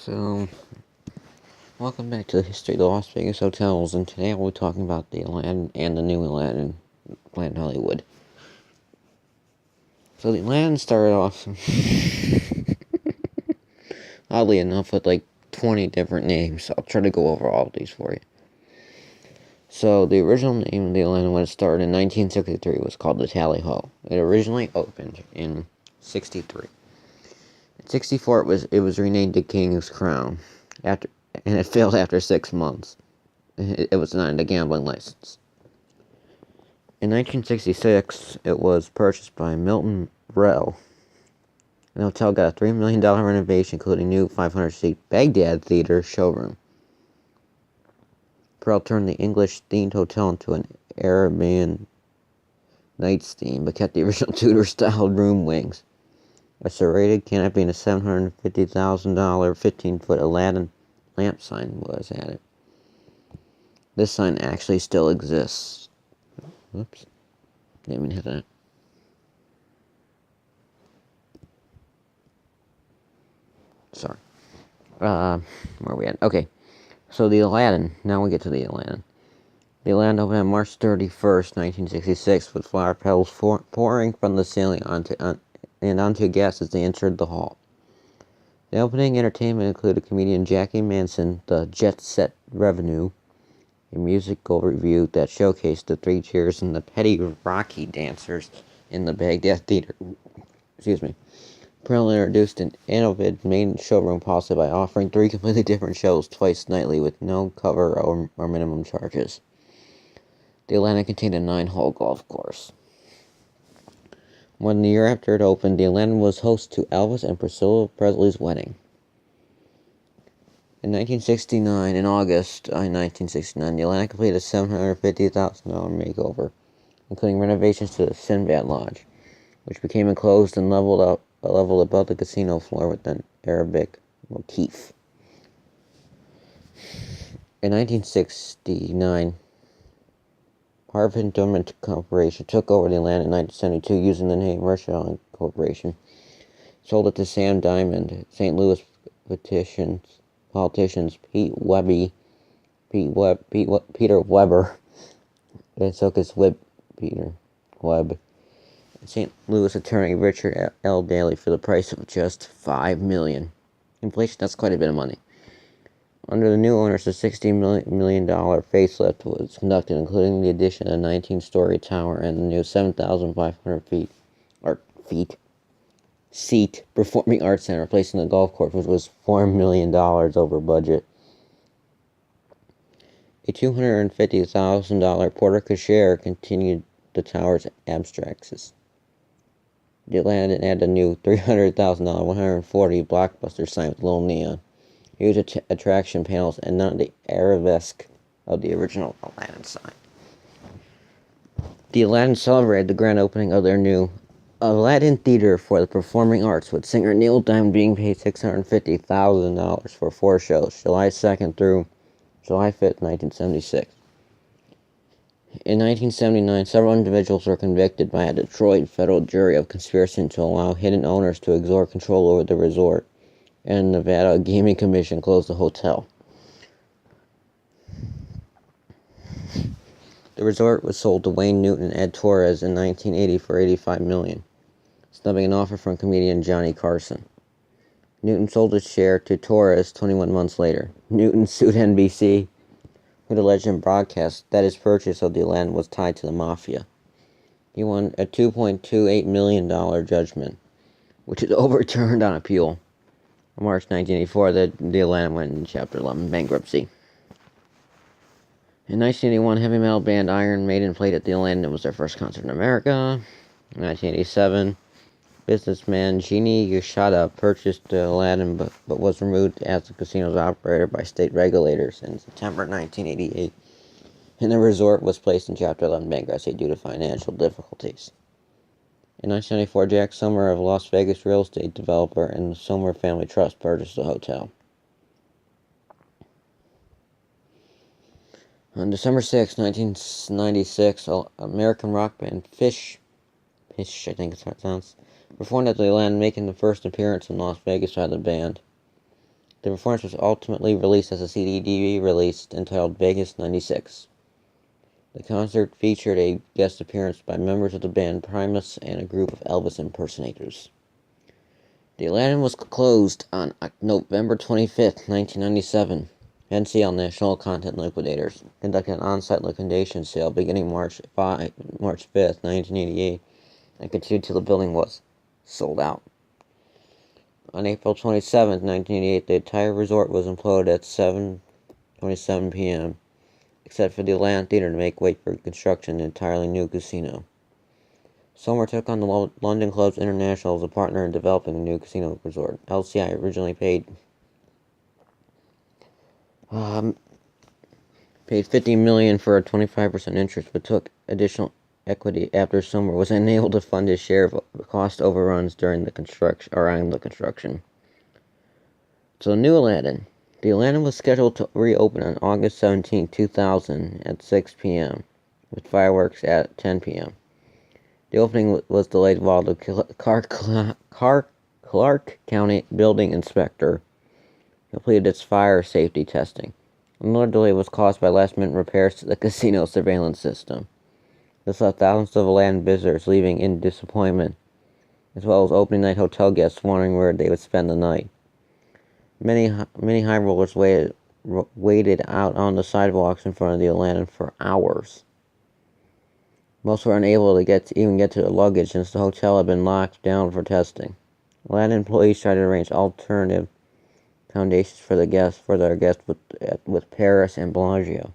So, welcome back to the history of the Las Vegas hotels, and today we'll be talking about the Aladdin and the new Aladdin plant in Hollywood. So the Aladdin started off, oddly enough, with like 20 different names. I'll try to go over all of these for you. So the original name of the Aladdin when it started in 1963 was called the Tally Ho. It originally opened in 63. In 64 it was renamed the King's Crown, and it failed after 6 months. It was denied a gambling license. In 1966, it was purchased by Milton Rell. The hotel got a $3 million renovation, including new 500-seat Baghdad Theater showroom. Pearl turned the English-themed hotel into an Arabian Nights theme, but kept the original Tudor-style room wings. A serrated canopy and a $750,000 15-foot Aladdin lamp sign was added. This sign actually still exists. Whoops. Didn't mean to hit that. Sorry. Where are we at? Okay. So the Aladdin. Now we get to the Aladdin. The Aladdin opened on March 31st, 1966, with flower petals pouring from the ceiling onto guests as they entered the hall. The opening entertainment included comedian Jackie Manson, the Jet Set Revenue, a musical review that showcased the Three Cheers and the Petty Rocky dancers in the Baghdad Theater. Pearl introduced an innovative main showroom policy by offering 3 completely different shows twice nightly with no cover or minimum charges. The Aladdin contained a 9-hole golf course. More than a year after it opened, the Aladdin was host to Elvis and Priscilla Presley's wedding. In August 1969, the Aladdin completed a $750,000 makeover, including renovations to the Sinbad Lodge, which became enclosed and leveled above the casino floor with an Arabic motif. In 1969, Harvard Dormant Corporation took over the Aladdin in 1972 using the name Rothschild Corporation, sold it to Sam Diamond, St. Louis politicians Peter Weber, and so is Peter Webb, and St. Louis attorney Richard L. Daley for the price of just $5 million. Inflation, that's quite a bit of money. Under the new owners, a $60 million facelift was conducted, including the addition of a 19-story tower and the new 7,500 seat Performing Arts Center, replacing the golf course, which was $4 million over budget. A $250,000 porte cochere continued the tower's abstracts. The Aladdin added a new $300,000 140 blockbuster sign with little neon, huge attraction panels, and none of the arabesque of the original Aladdin sign. The Aladdin celebrated the grand opening of their new Aladdin Theater for the Performing Arts, with singer Neil Diamond being paid $650,000 for 4 shows, July 2nd through July 5th, 1976. In 1979, several individuals were convicted by a Detroit federal jury of conspiracy to allow hidden owners to exert control over the resort, and the Nevada Gaming Commission closed the hotel. The resort was sold to Wayne Newton and Ed Torres in 1980 for $85 million. Snubbing an offer from comedian Johnny Carson. Newton sold his share to Torres 21 months later. Newton sued NBC, who alleged in broadcast that his purchase of the Aladdin was tied to the mafia. He won a $2.28 million judgment, which is overturned on appeal. In March 1984, the Aladdin went in Chapter 11 bankruptcy. In 1981, heavy metal band Iron Maiden played at the Aladdin. It was their first concert in America. In 1987, businessman Genie Yoshida purchased the Aladdin but was removed as the casino's operator by state regulators in September 1988, and the resort was placed in Chapter 11 bankruptcy due to financial difficulties. In 1994, Jack Sommer, of Las Vegas real estate developer, and the Sommer Family Trust purchased the hotel. On December 6, 1996, American rock band Phish, I think it's how it sounds, performed at the Aladdin, making the first appearance in Las Vegas by the band. The performance was ultimately released as a CD-DVD release entitled Vegas 96. The concert featured a guest appearance by members of the band Primus and a group of Elvis impersonators. The Aladdin was closed on November 25th, 1997. NCL National Content Liquidators conducted an on-site liquidation sale beginning March 5th, 1988, and continued till the building was sold out. On April 27, 1988, the entire resort was imploded at 7:27 p.m., except for the Aladdin Theater to make way for construction of an entirely new casino. Sommer took on the London Clubs International as a partner in developing the new casino resort. LCI originally paid $50 million for a 25% interest, but took additional equity after Sommer was unable to fund his share of cost overruns during the construction. So, new Aladdin. The Aladdin was scheduled to reopen on August 17, 2000 at 6 p.m., with fireworks at 10 p.m. The opening was delayed while the Clark County building inspector completed its fire safety testing. Another delay was caused by last-minute repairs to the casino surveillance system. This left thousands of Aladdin visitors leaving in disappointment, as well as opening night hotel guests wondering where they would spend the night. Many high rollers waited out on the sidewalks in front of the Aladdin for hours. Most were unable to get to their luggage since the hotel had been locked down for testing. Aladdin employees tried to arrange alternative accommodations for their guests with Paris and Bellagio.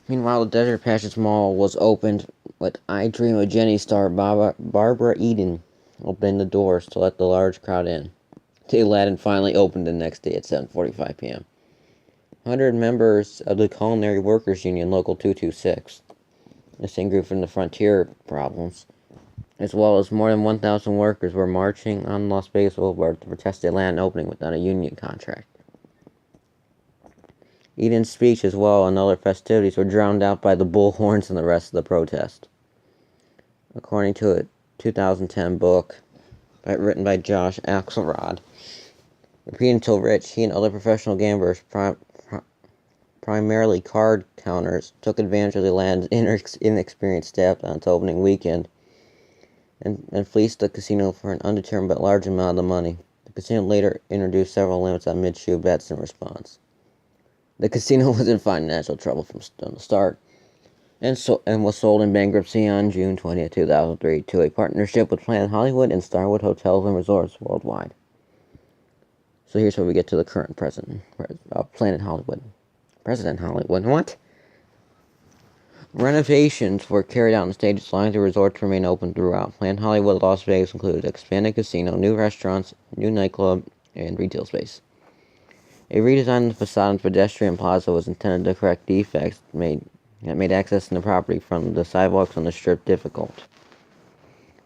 Meanwhile, the Desert Passage Mall was opened with I Dream of Jenny star Barbara Eden opening the doors to let the large crowd in. The Aladdin finally opened the next day at 7:45 p.m. 100 members of the Culinary Workers Union Local 226, the same group from the Frontier Problems, as well as more than 1,000 workers were marching on Las Vegas Boulevard to protest the Aladdin opening without a union contract. Eden's speech as well and other festivities were drowned out by the bullhorns and the rest of the protest. According to a 2010 book written by Josh Axelrod, Repeat Until Rich, he and other professional gamblers, primarily card counters, took advantage of the Aladdin's inexperienced staff on its opening weekend and fleeced the casino for an undetermined but large amount of the money. The casino later introduced several limits on mid-shoe bets in response. The casino was in financial trouble from the start and was sold in bankruptcy on June 20, 2003 to a partnership with Planet Hollywood and Starwood Hotels and Resorts worldwide. So here's where we get to the current president, Planet Hollywood. President Hollywood, what? Renovations were carried out in stages, allowing the resort to remain open throughout. Planet Hollywood Las Vegas included expanded casino, new restaurants, new nightclub, and retail space. A redesign of the facade and pedestrian plaza was intended to correct defects that made access to the property from the sidewalks on the Strip difficult.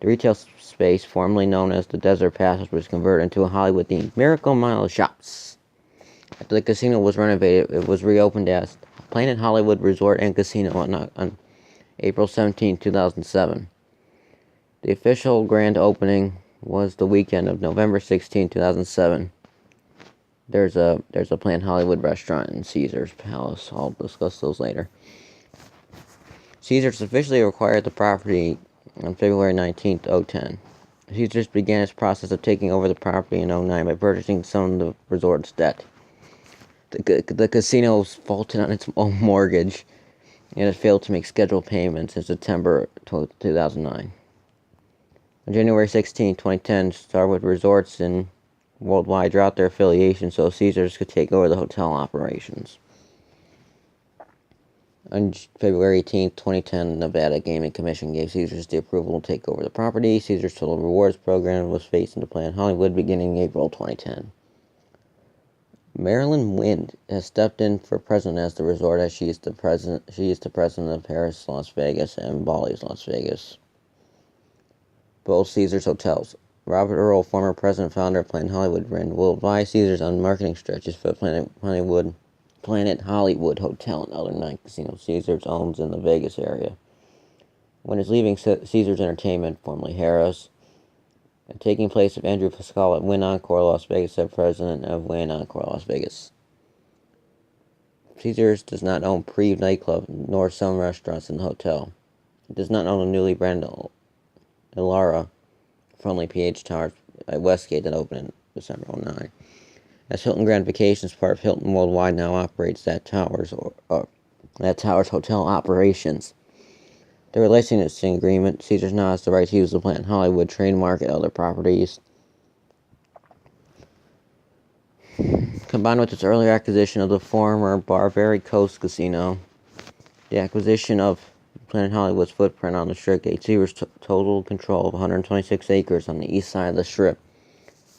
The retail space, formerly known as the Desert Passage, was converted into a Hollywood-themed Miracle Mile of shops. After the casino was renovated, it was reopened as Planet Hollywood Resort and Casino on April 17, 2007. The official grand opening was the weekend of November 16, 2007. There's a Planet Hollywood restaurant in Caesar's Palace. I'll discuss those later. Caesars officially acquired the property on February 19, 2010. Caesars began its process of taking over the property in 2009 by purchasing some of the resort's debt. The casino defaulted on its own mortgage, and it failed to make scheduled payments in September 2009. On January 16, 2010, Starwood Resorts and Worldwide dropped their affiliation so Caesars could take over the hotel operations. On February 18, 2010, the Nevada Gaming Commission gave Caesars the approval to take over the property. Caesars' Total Rewards program was phased into Planet Hollywood beginning April 2010. Marilyn Wind has stepped in for president as the resort, as she is the president of Paris, Las Vegas, and Bally's Las Vegas, both Caesars hotels. Robert Earl, former president and founder of Planet Hollywood, ran worldwide Caesars on marketing stretches for Planet Hollywood Hotel and other night casinos Caesars owns in the Vegas area. When he's leaving Caesars Entertainment, formerly Harrah's, and taking place of Andrew Pascal at Wynn Encore Las Vegas, said president of Wynn Encore Las Vegas. Caesars does not own Preve nightclub nor some restaurants in the hotel. It does not own a newly branded Elara friendly PH Towers at Westgate that opened in December 2009. As Hilton Grand Vacations, part of Hilton Worldwide, now operates that Towers hotel operations. The licensing agreement, Caesars now has the right to use the Planet Hollywood trademark and other properties. Combined with its earlier acquisition of the former Barbary Coast Casino, the acquisition of Planet Hollywood's footprint on the Strip gave Caesars total control of 126 acres on the east side of the Strip,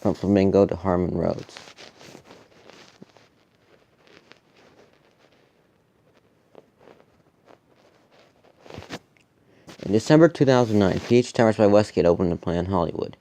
from Flamingo to Harmon Roads. In December 2009, PH Towers by Westgate opened in Planet Hollywood.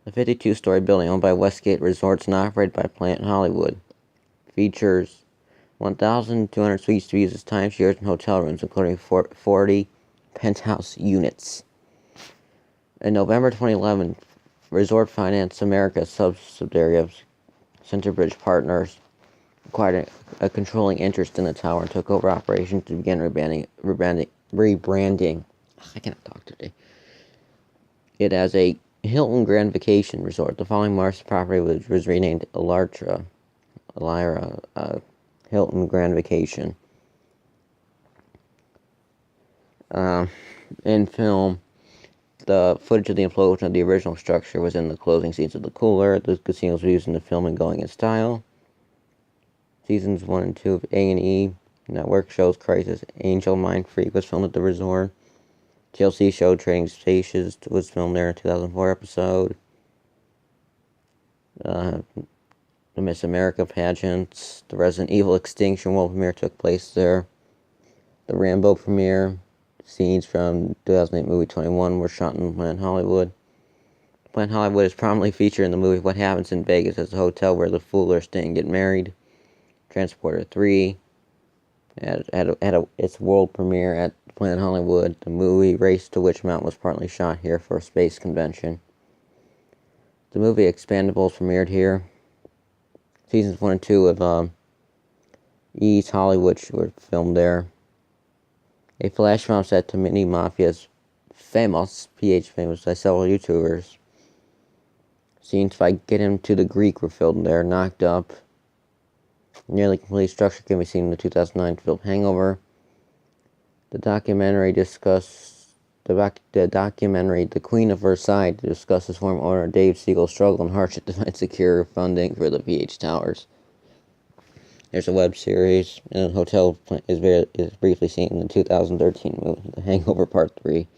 The 52-story building owned by Westgate Resorts and operated by Planet Hollywood features 1,200 suites to be used as timeshares and hotel rooms, including 40 penthouse units. In November 2011, Resort Finance America, subsidiary of Centerbridge Partners, acquired a controlling interest in the tower and took over operations to begin rebranding. I cannot talk today. It as a Hilton Grand Vacation Resort. The following March, the property was renamed Elara Hilton Grand Vacation. In film, the footage of the implosion of the original structure was in the closing scenes of The Cooler. The casinos were used in the filming Going in Style. Seasons 1 and 2 of A&E Network shows Crisis Angel Mind Freak was filmed at the resort. TLC show Trading Spaces was filmed there in 2004 episode. The Miss America pageants, the Resident Evil Extinction World premiere took place there. The Rambo premiere, scenes from 2008 movie 21 were shot in Planet Hollywood. Planet Hollywood is prominently featured in the movie What Happens in Vegas as the hotel where the Fool are staying and get married. Transporter 3 had its world premiere at Planet Hollywood. The movie Race to Witch Mountain was partly shot here for a space convention. The movie Expendables premiered here. Seasons 1 and 2 of East Hollywood were filmed there. A flash film set to Mini Mafia's PH famous by several YouTubers. Scenes by Get Him to the Greek were filmed there. Knocked Up. Nearly complete structure can be seen in the 2009 film Hangover. The documentary The Queen of Versailles discusses former owner Dave Siegel's struggle and hardship to find secure funding for the PH Towers. There's a web series, and the hotel is briefly seen in the 2013 movie, The Hangover Part 3.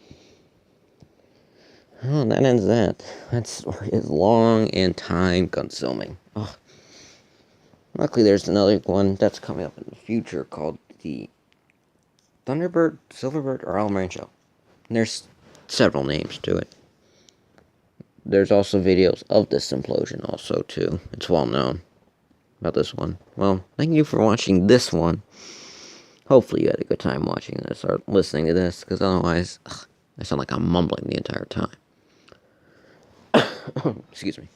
Oh, that ends that. That story is long and time-consuming. Oh. Luckily, there's another one that's coming up in the future called the Thunderbird, Silverbird, or Almarine Show. And there's several names to it. There's also videos of this implosion also, too. It's well known about this one. Well, thank you for watching this one. Hopefully you had a good time watching this or listening to this, because otherwise, I sound like I'm mumbling the entire time. Excuse me.